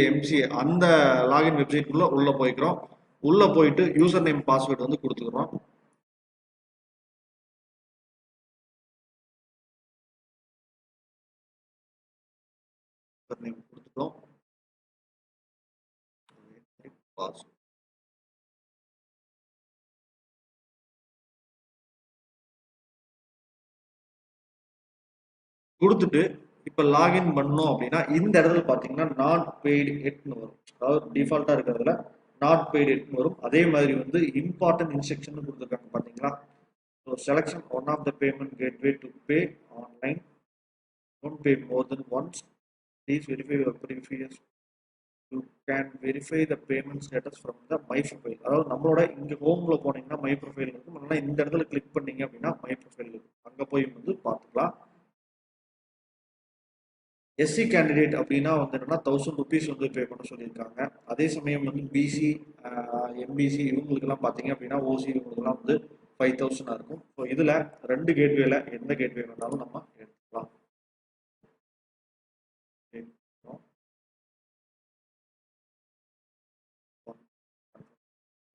MCA அந்த login வெப்சைட்குள்ள உள்ள போய்க்கிறோம். உள்ள போயிட்டு யூசர் நேம் பாஸ்வேர்டு வந்து கொடுத்துக்கிறோம். யூசர் நேம் கொடுத்துட்டோம். பாஸ்வேர்டு கொடுத்துட்டு இப்போ லாகின் பண்ணோம் அப்படின்னா இந்த இடத்துல பார்த்தீங்கன்னா நாட் பெய்டு எட்னு வரும். அதாவது டிஃபால்ட்டாக இருக்கிறதுல நாட் பெய்டு எட்னு வரும். அதே மாதிரி வந்து இம்பார்ட்டன்ட் இன்ஸ்ட்ரக்ஷன் கொடுத்துருக்காங்க பார்த்தீங்களா. So selection one of the payment gateway to pay online, don't pay more than once, please verify your previous, you can verify the payment status from the my profile. அதாவது நம்மளோட இங்கே ஹோமில் போனீங்கன்னா my profile இருக்கும். இல்லைன்னா இந்த இடத்துல click பண்ணீங்க அப்படின்னா மை ப்ரொஃபைல் இருக்கும். அங்கே போய் வந்து பார்த்துக்கலாம். எஸ்சி கேண்டிடேட் அப்படின்னா வந்து என்னன்னா 1000 rupees வந்து பே பண்ண சொல்லியிருக்காங்க. அதே சமயம் வந்து பிசி, எம்பிசி இவங்களுக்குலாம் பார்த்தீங்க அப்படின்னா ஓசி இவங்களுக்குலாம் வந்து 5000 இருக்கும். ஸோ இதில் 2 கேட்வேல எந்த கேட்வே வேணாலும் நம்ம எடுத்துக்கலாம்.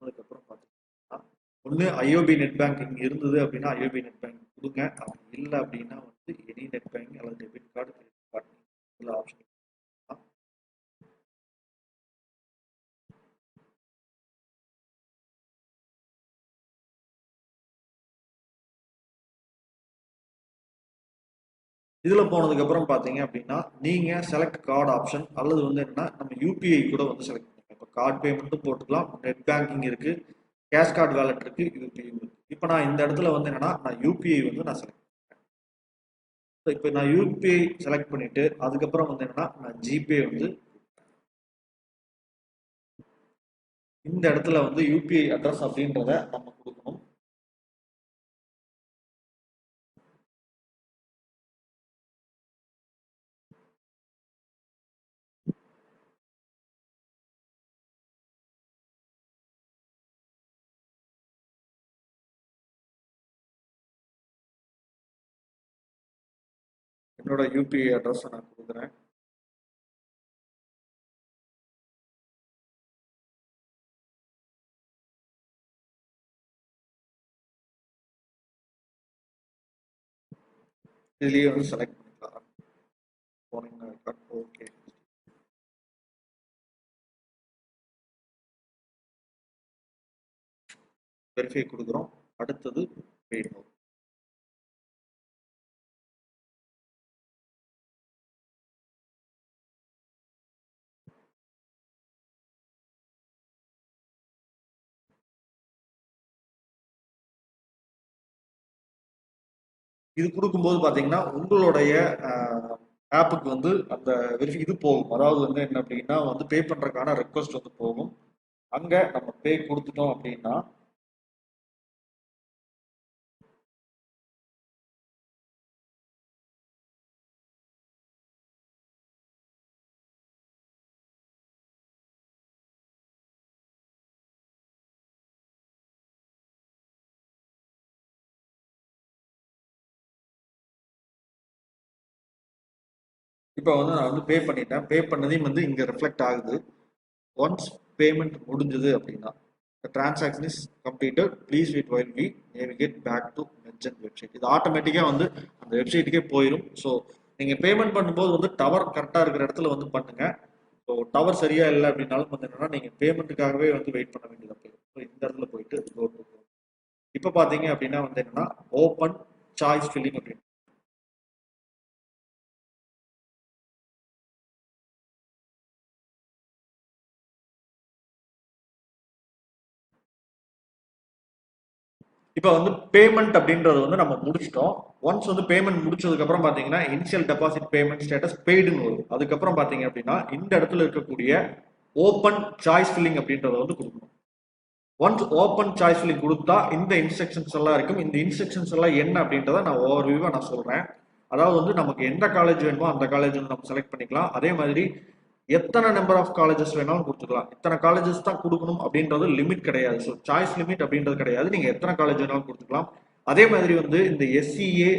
அதுக்கப்புறம் பார்த்தீங்கன்னா ஒன்று ஐஓபி நெட் பேங்கிங் இருந்தது அப்படின்னா ஐஓபி நெட் பேங்கிங் கொடுங்க. அப்படி இல்லை அப்படின்னா வந்து எனி நெட் பேங்கிங் அல்லது டெபிட் கார்டு, கிரெடிட் கார்டு இதில் ஆப்ஷன். இதில் போனதுக்கப்புறம் பார்த்தீங்க அப்படின்னா நீங்கள் செலக்ட் கார்டு ஆப்ஷன் அல்லது வந்து என்னன்னா நம்ம யூபிஐ கூட வந்து செலக்ட் பண்ணிக்கலாம். இப்போ கார்டு பேமெண்ட்டும் போட்டுக்கலாம், நெட் பேங்கிங் இருக்குது, கேஷ் கார்டு வேலட் இருக்குது, யூபிஐ இருக்குது. இப்போ நான் இந்த இடத்துல வந்து என்னன்னா நான் யூபிஐ வந்து நான் செலக்ட் பண்ணிட்டேன். இப்போ நான் யூபிஐ செலக்ட் பண்ணிட்டு அதுக்கப்புறம் வந்து என்னன்னா நான் ஜிபே வந்து இந்த இடத்துல வந்து யூபிஐ அட்ரஸ் அப்படின்றத நம்ம கொடுக்கணும். என்னோட யூபிஐ அட்ரஸை நான் கொடுக்குறேன். இதுலேயே வந்து செலக்ட் பண்ணிக்கலாம். ஓகே, வெரிஃபை கொடுக்குறோம். அடுத்தது பெய்ட். இது கொடுக்கும்போது பார்த்தீங்கன்னா உங்களுடைய ஆப்புக்கு வந்து அந்த இது போகும். அதாவது வந்து என்ன அப்படின்னா வந்து பே பண்ணுறதுக்கான ரெக்வஸ்ட் வந்து போகும். அங்கே நம்ம பே கொடுத்துட்டோம் அப்படின்னா இப்போ வந்து நான் வந்து பே பண்ணிட்டேன். பே பண்ணதையும் வந்து இங்கே ரிஃப்ளெக்ட் ஆகுது. ஒன்ஸ் பேமெண்ட் முடிஞ்சது அப்படின்னா transaction is completed, please wait while we navigate back to mention website. இது ஆட்டோமேட்டிக்காக வந்து அந்த வெப்சைட்டுக்கே போயிடும். ஸோ நீங்கள் பேமெண்ட் பண்ணும்போது வந்து டவர் கரெக்டாக இருக்கிற இடத்துல வந்து பண்ணுங்க. ஸோ டவர் சரியா இல்லை அப்படின்னாலும் வந்து என்னன்னா நீங்கள் பேமெண்ட்டுக்காகவே வந்து வெயிட் பண்ண வேண்டியதாக போயிடும். ஸோ இந்த இடத்துல போயிட்டு இப்போ பார்த்தீங்க அப்படின்னா வந்து என்னன்னா ஓப்பன் சாய்ஸ் ஃபில்லிங் அப்படின்னு இப்போ வந்து பேமெண்ட் அப்படின்றது வந்து நம்ம முடிச்சிட்டோம். ஒன்ஸ் வந்து பேமெண்ட் முடிச்சதுக்கு அப்புறம் பாத்தீங்கன்னா இனிஷியல் டெபாசிட் பேமெண்ட் ஸ்டேட்டஸ் பெய்டுன்னு வரும். அதுக்கப்புறம் பாத்தீங்க அப்படின்னா இந்த இடத்துல இருக்கக்கூடிய ஓப்பன் சாய்ஸ் ஃபில்லிங் அப்படின்றத வந்து கொடுக்கணும். ஒன்ஸ் ஓப்பன் சாய்ஸ் ஃபில்லிங் கொடுத்தா இந்த இன்ஸ்ட்ரக்ஷன்ஸ் எல்லாம் இருக்கும். இந்த இன்ஸ்ட்ரக்ஷன்ஸ் எல்லாம் என்ன அப்படின்றத நான் ஓவர்வியூவா நான் சொல்றேன். அதாவது வந்து நமக்கு எந்த காலேஜ் வேணுமோ அந்த காலேஜ் வந்து நம்ம செலக்ட் பண்ணிக்கலாம். அதே மாதிரி எத்தனை நம்பர் ஆஃப் காலேஜஸ் வேணாலும் கொடுத்துக்கலாம். இத்தனை காலேஜஸ் தான் கொடுக்கணும் அப்படின்றது லிமிட் கிடையாது. ஸோ சாய்ஸ் லிமிட் அப்படின்றது கிடையாது. நீங்க எத்தனை காலேஜ் வேணாலும் கொடுத்துக்கலாம். அதே மாதிரி வந்து இந்த எஸ்சிஏ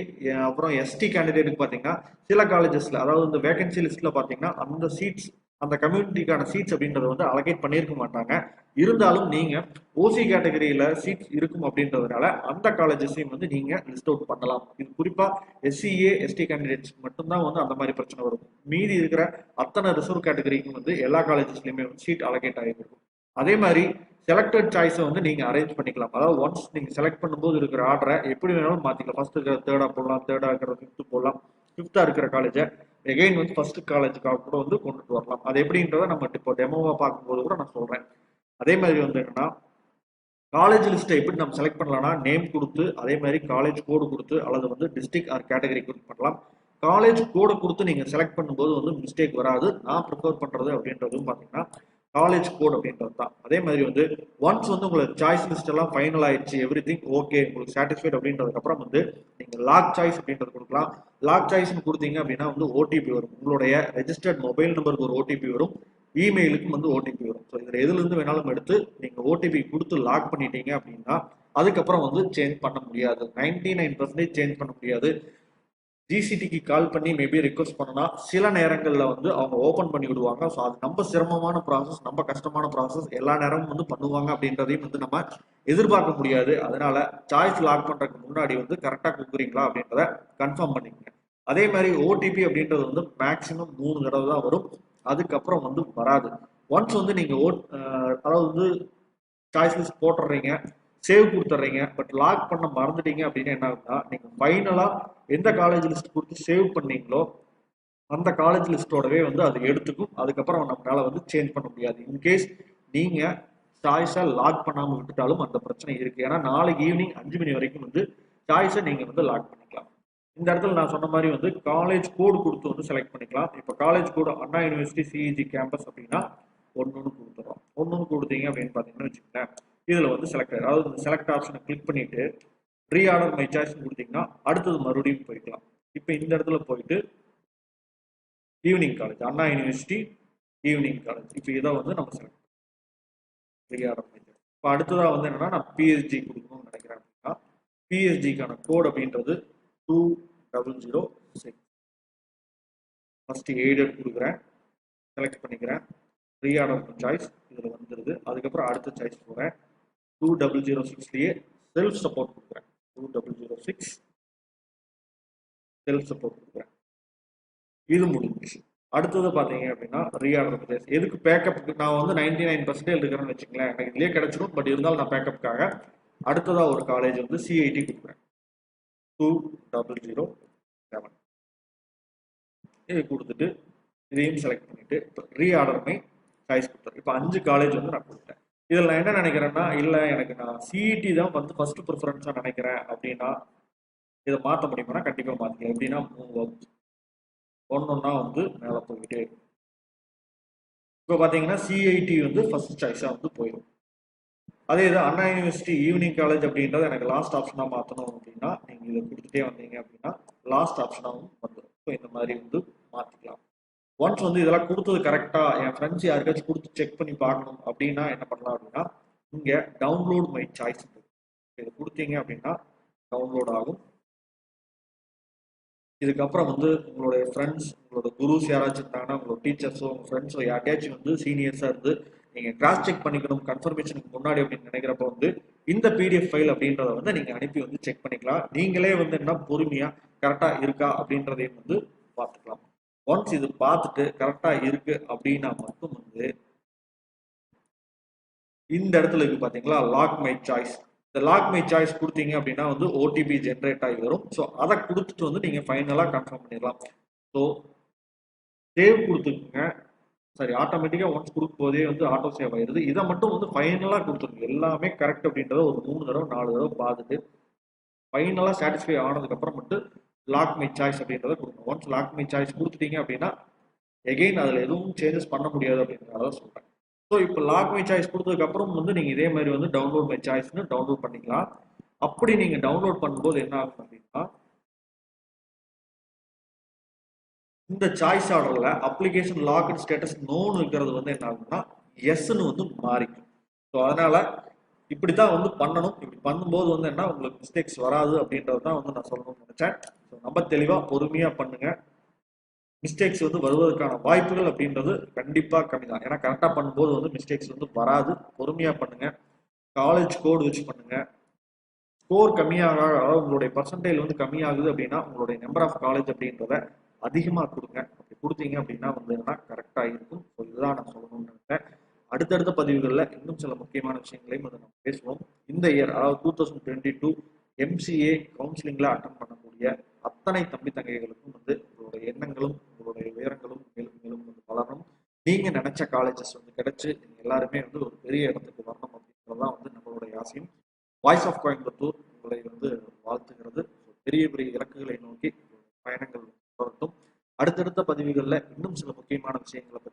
அப்புறம் எஸ்டி கேண்டிடேட்டுக்கு பார்த்தீங்கன்னா சில காலேஜஸ்ல, அதாவது இந்த வேகன்சி லிஸ்ட்ல பார்த்தீங்கன்னா அந்த சீட்ஸ் அந்த கம்யூனிட்டிக்கான சீட்ஸ் அப்படின்றத வந்து அலோகேட் பண்ணியிருக்க மாட்டாங்க. இருந்தாலும் நீங்க ஓசி கேட்டகரியில சீட்ஸ் இருக்கும் அப்படின்றதுனால அந்த காலேஜஸையும் வந்து நீங்க லிஸ்ட் அவுட் பண்ணலாம். இது குறிப்பா எஸ்சிஏ எஸ்டி கேண்டிடேட்ஸ் மட்டும்தான் வந்து அந்த மாதிரி பிரச்சனை வரும். மீதி இருக்கிற அத்தனை ரிசர்வ் கேட்டகரிக்கும் வந்து எல்லா காலேஜஸ்லயுமே வந்து சீட் அலோகேட் ஆகிருக்கும். அதே மாதிரி செலக்டட் சாய்ஸை வந்து நீங்க அரேஞ்ச் பண்ணிக்கலாம். அதாவது ஒன்ஸ் நீங்க செலக்ட் பண்ணும்போது இருக்கிற ஆர்டரை எப்படி வேணாலும் மாத்திக்கலாம். ஃபர்ஸ்ட் இருக்கிற தேர்டா போடலாம், தேர்டா இருக்கிற ஃபிஃப்த் போடலாம், ஃபிஃப்த்தா இருக்கிற காலேஜை எகைன் வந்து ஃபர்ஸ்ட் காலேஜுக்காக கூட வந்து கொண்டுட்டு வரலாம். அது எப்படின்றத நம்ம இப்போ டெமோவா பார்க்கும்போது கூட நான் சொல்றேன். அதே மாதிரி வந்து என்னன்னா காலேஜ் லிஸ்ட்டை எப்படி நம்ம செலக்ட் பண்ணலாம்னா நேம் கொடுத்து, அதே மாதிரி காலேஜ் கோடு கொடுத்து, அல்லது வந்து டிஸ்ட்ரிக்ட் ஆர் கேட்டகரி கொடுத்து பண்ணலாம். காலேஜ் கோடை கொடுத்து நீங்க செலக்ட் பண்ணும்போது வந்து மிஸ்டேக் வராது. நான் ப்ரிஃபர் பண்றது அப்படின்றதும் பாத்தீங்கன்னா காலேஜ் கோட் அப்படின்றது தான். அதே மாதிரி வந்து ஒன்ஸ் வந்து உங்களுக்கு சாய்ஸ் லிஸ்ட் எல்லாம் ஃபைனல் ஆயிடுச்சு, எவ்ரி திங் ஓகே, உங்களுக்கு சாட்டிஸ்ஃபைட் அப்படின்றதுக்கு அப்புறம் வந்து நீங்க லாக் சாய்ஸ் அப்படின்றது கொடுக்கலாம். லாக் சாய்ஸ்னு கொடுத்தீங்க அப்படின்னா வந்து ஓடிபி வரும். உங்களுடைய ரெஜிஸ்டர்ட் மொபைல் நம்பருக்கு ஒரு ஓடிபி வரும், இமெயிலுக்கும் வந்து ஓடிபி வரும். ஸோ இதுல எதுல இருந்து வேணாலும் எடுத்து நீங்க ஓடிபி கொடுத்து லாக் பண்ணிட்டீங்க அப்படின்னா அதுக்கப்புறம் வந்து சேஞ்ச் பண்ண முடியாது. 99% சேஞ்ச் பண்ண முடியாது. ஜிசிடிக்கு கால் பண்ணி மேபி ரிக்வஸ்ட் பண்ணனா சில நேரங்களில் வந்து அவங்க ஓப்பன் பண்ணி விடுவாங்க. ஸோ அது நம்ம சிரமமான ப்ராசஸ், நம்ம கஷ்டமான ப்ராசஸ், எல்லா நேரமும் வந்து பண்ணுவாங்க அப்படின்றதையும் வந்து நம்ம எதிர்பார்க்க முடியாது. அதனால சாய்ஸ் லாக் பண்றதுக்கு முன்னாடி வந்து கரெக்டாக கொடுக்குறீங்களா அப்படின்றத கன்ஃபார்ம் பண்ணிக்கங்க. அதே மாதிரி ஓடிபி அப்படின்றது வந்து மேக்சிமம் 3 தடவை தான் வரும், அதுக்கப்புறம் வந்து வராது. ஒன்ஸ் வந்து நீங்க அதாவது வந்து சாய்ஸ் லிஸ்ட் போட்டுறீங்க, சேவ் கொடுத்துட்றீங்க, பட் லாக் பண்ண மறந்துட்டீங்க அப்படின்னு என்ன ஆகுதுன்னா நீங்க ஃபைனலா எந்த காலேஜ் லிஸ்ட் கொடுத்து சேவ் பண்ணீங்களோ அந்த காலேஜ் லிஸ்டோடவே வந்து அது எடுத்துக்கும். அதுக்கப்புறம் நம்மளால வந்து சேஞ்ச் பண்ண முடியாது. இன்கேஸ் நீங்க சாய்ஸை லாக் பண்ணாம விட்டுட்டாலும் அந்த பிரச்சனை இருக்கு. ஏன்னா நாளைக்கு ஈவினிங் 5 மணி வரைக்கும் வந்து சாய்ஸை நீங்க வந்து லாக் பண்ணிக்கலாம். இந்த இடத்துல நான் சொன்ன மாதிரி வந்து காலேஜ் கோடு கொடுத்து வந்து செலக்ட் பண்ணிக்கலாம். இப்போ காலேஜ் கோடு அண்ணா யூனிவர்சிட்டி சிஇஜி கேம்பஸ் அப்படின்னா ஒன்னு கொடுத்துறோம். ஒன்னு கொடுத்தீங்க அப்படின்னு பாத்தீங்கன்னா வச்சுக்கோங்களேன், இதுல வந்து செலக்ட், அதாவது இந்த செலக்ட் ஆப்ஷனை கிளிக் பண்ணிட்டு ரீஆர்டர் மை சாய்ஸ் கொடுத்தீங்கன்னா அடுத்தது மறுபடியும் போய்க்கலாம். இப்போ இந்த இடத்துல போயிட்டு ஈவினிங் காலேஜ், அண்ணா யூனிவர்சிட்டி ஈவினிங் காலேஜ், இப்போ இதை வந்து நம்ம செலக்ட் ரீஆர்டர் மை சாய்ஸ். இப்போ அடுத்ததா வந்து என்னன்னா நான் பிஎஸ்ஜி கொடுக்கணும்னு நினைக்கிறேன் அப்படின்னா பிஎஸ்ஜிக்கான கோட் அப்படின்றது 2006. ஃபர்ஸ்ட் எய்டட் கொடுக்குறேன், செலக்ட் பண்ணிக்கிறேன், ரீஆர்டர் சாய்ஸ் இதுல வந்துருது. அதுக்கப்புறம் அடுத்த சாய்ஸ் போறேன், 2006லயே செல்ஃப் சப்போர்ட் கொடுக்குறேன், 2006 செல்ஃப் சப்போர்ட் கொடுக்குறேன். இது முடிஞ்சிச்சு. அடுத்தது பாத்தீங்க அப்படின்னா ரீஆர்டர் சாய்ஸ். எதுக்கு பேக்கப்புக்கு நான் வந்து 99% இருக்கிறேன்னு வச்சுங்களேன், எனக்கு இதுலயே கிடைச்சிடும், பட் இருந்தாலும் நான் பேக்கப்புக்காக அடுத்ததா ஒரு காலேஜ் வந்து சிஐடி கொடுக்குறேன், 2007. இது கொடுத்துட்டு இதையும் செலக்ட் பண்ணிட்டு ரீஆர்டருமே சாய்ஸ் கொடுத்துறேன். இப்போ 5 காலேஜ் வந்து நான் கொடுத்தேன். இதில் நான் என்ன நினைக்கிறேன்னா, இல்லை எனக்கு நான் சிஇடி தான் வந்து ஃபர்ஸ்ட் ப்ரிஃபரன்ஸாக நினைக்கிறேன் அப்படின்னா இதை மாற்ற முடியுமானா கண்டிப்பாக மாற்றிக்கலாம். எப்படின்னா ஒன்னொன்னா வந்து மேலே போய்கிட்டே இருக்கும். இப்போ பார்த்தீங்கன்னா சிஐடி வந்து ஃபர்ஸ்ட் சாய்ஸாக வந்து போயிடும். அதே இது அண்ணா யூனிவர்சிட்டி ஈவினிங் காலேஜ் அப்படின்றத எனக்கு லாஸ்ட் ஆப்ஷனாக மாற்றணும் அப்படின்னா நீங்கள் இதை கொடுத்துட்டே வந்தீங்க அப்படின்னா லாஸ்ட் ஆப்ஷனாகவும் வந்துடும். ஸோ இந்த மாதிரி வந்து மாற்றிக்கலாம். ஒன்ஸ் வந்து இதெல்லாம் கொடுத்தது கரெக்டா, என் ஃப்ரெண்ட்ஸ் யாருக்காச்சும் கொடுத்து செக் பண்ணி பார்க்கணும் அப்படின்னா என்ன பண்ணலாம் அப்படின்னா இங்கே டவுன்லோட் மை சாய்ஸ் இது கொடுத்தீங்க அப்படின்னா டவுன்லோட் ஆகும். இதுக்கப்புறம் வந்து உங்களுடைய ஃப்ரெண்ட்ஸ், உங்களோட குருஸ் யாராச்சும் இருந்தாங்கன்னா உங்களோட டீச்சர்ஸோ உங்கள் ஃப்ரெண்ட்ஸோ யார்ட்டையாச்சும் வந்து சீனியர்ஸாக இருந்து நீங்கள் கிராஸ் செக் பண்ணிக்கணும் கன்ஃபர்மேஷனுக்கு முன்னாடி அப்படின்னு நினைக்கிறப்ப வந்து இந்த பிடிஎஃப் ஃபைல் அப்படின்றத வந்து நீங்கள் அனுப்பி வந்து செக் பண்ணிக்கலாம். நீங்களே வந்து என்ன பொறுமையாக கரெக்டாக இருக்கா அப்படின்றதையும் வந்து பார்த்துக்கலாம். ஒன்ஸ் இது பார்த்துட்டு கரெக்டாக இருக்கு அப்படின்னா மட்டும் வந்து இந்த இடத்துல இருக்கு பார்த்தீங்களா லாக் மை சாய்ஸ். இந்த லாக் மை சாய்ஸ் கொடுத்தீங்க அப்படின்னா வந்து ஓடிபி ஜென்ரேட் ஆகி வரும். ஸோ அதை கொடுத்துட்டு வந்து நீங்கள் ஃபைனலாக கன்ஃபார்ம் பண்ணிடலாம். ஸோ சேவ் கொடுத்துக்குங்க. சரி, ஆட்டோமேட்டிக்காக ஒன்ஸ் கொடுக்கும் போதே வந்து ஆட்டோ சேவ் ஆயிடுது. இதை மட்டும் வந்து ஃபைனலாக கொடுத்துருங்க. எல்லாமே கரெக்ட் அப்படின்றத ஒரு 3 தடவை 4 தடவை பார்த்துட்டு ஃபைனலாக சாட்டிஸ்ஃபை ஆனதுக்கப்புறம் மட்டும் லாக் மை சாய்ஸ் அப்படின்றத கொடுங்க. ஒன்ஸ் லாக் மை சாய்ஸ் கொடுத்துட்டீங்க அப்படின்னா எகெயின் அதில் எதுவும் சேஞ்சஸ் பண்ண முடியாது அப்படின்றத சொல்கிறேன். ஸோ இப்போ லாக் மை சாய்ஸ் கொடுத்ததுக்கு அப்புறம் வந்து நீங்கள் இதே மாதிரி வந்து டவுன்லோட் மை சாய்ஸ்னு டவுன்லோட் பண்ணிக்கலாம். அப்படி நீங்கள் டவுன்லோட் பண்ணும்போது என்ன ஆகும் அப்படின்னா இந்த சாய்ஸ் ஆர்டர்ல அப்ளிகேஷன் லாக்டு ஸ்டேட்டஸ் நோன்னு இருக்கிறது வந்து என்ன ஆகும்னா எஸ்ன்னு வந்து மாறிக்கும். ஸோ அதனால இப்படித்தான் வந்து பண்ணணும். இப்படி பண்ணும்போது வந்து என்ன உங்களுக்கு மிஸ்டேக்ஸ் வராது அப்படின்றது தான் வந்து நான் சொல்லணும்னு நினைச்சேன். ஸோ நம்ம தெளிவாக பொறுமையாக பண்ணுங்க. மிஸ்டேக்ஸ் வந்து வருவதற்கான வாய்ப்புகள் அப்படின்றது கண்டிப்பா கம்மி தான். ஏன்னா கரெக்டா பண்ணும்போது வந்து மிஸ்டேக்ஸ் வந்து வராது. பொறுமையா பண்ணுங்க. காலேஜ் கோடு வச்சு பண்ணுங்க. ஸ்கோர் கம்மியாக, அதாவது உங்களுடைய பர்சன்டேஜ் வந்து கம்மியாகுது அப்படின்னா உங்களுடைய நம்பர் ஆஃப் காலேஜ் அப்படின்றத அதிகமாக கொடுங்க. அப்படி கொடுத்தீங்க அப்படின்னா வந்து கரெக்டாக இருக்கும். ஸோ இதுதான் நான் சொல்லணும்னு நினைக்கிறேன். அடுத்தடுத்த பதிவுகளில் இன்னும் சில முக்கியமான விஷயங்களையும் வந்து நம்ம பேசுவோம். இந்த இயர், அதாவது 2022 MCA கவுன்சிலிங்ல அட்டன் பண்ணக்கூடிய அத்தனை தம்பி தங்கைகளுக்கும் வந்து உங்களுடைய எண்ணங்களும் உங்களுடைய உயரங்களும் மேலும் மேலும் வந்து வளரணும். நீங்க நினைச்ச காலேஜஸ் வந்து கிடைச்சு நீங்க எல்லாருமே வந்து ஒரு பெரிய இடத்துக்கு வரணும் அப்படின்றதுதான் வந்து நம்மளுடைய ஆசையும். வாய்ஸ் ஆஃப் கோயம்புத்தூர் உங்களை வந்து வாழ்த்துகிறது. பெரிய பெரிய இலக்குகளை நோக்கி பயணங்கள் தொடரட்டும். அடுத்தடுத்த பதிவுகளில் இன்னும் சில முக்கியமான விஷயங்களை பற்றி